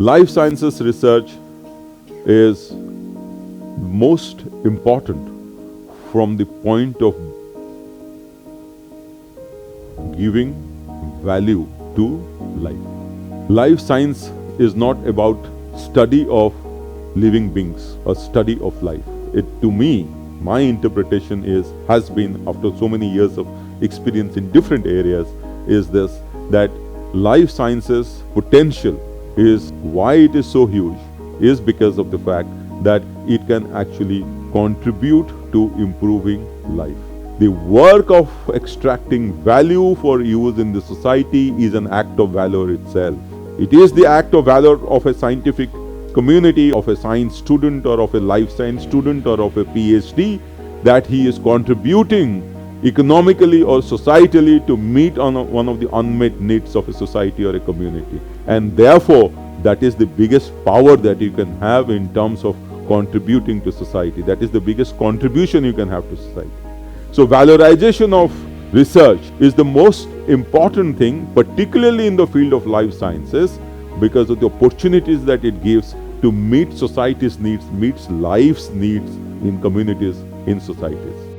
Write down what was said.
Life sciences research is most important from the point of giving value to life. Life science is not about study of living beings or study of life. To me, my interpretation has been, after so many years of experience in different areas, is this: that life sciences potential is why it is so huge is because of the fact that it can actually contribute to improving life. The work of extracting value for use in the society is an act of valor itself. It is the act of valor of a scientific community, of a science student or of a life science student or of a PhD, that he is contributing economically or societally to meet on one of the unmet needs of a society or a community. And therefore, that is the biggest power that you can have in terms of contributing to society. That is the biggest contribution you can have to society. So valorization of research is the most important thing, particularly in the field of life sciences, because of the opportunities that it gives to meet society's needs, meets life's needs in communities, in societies.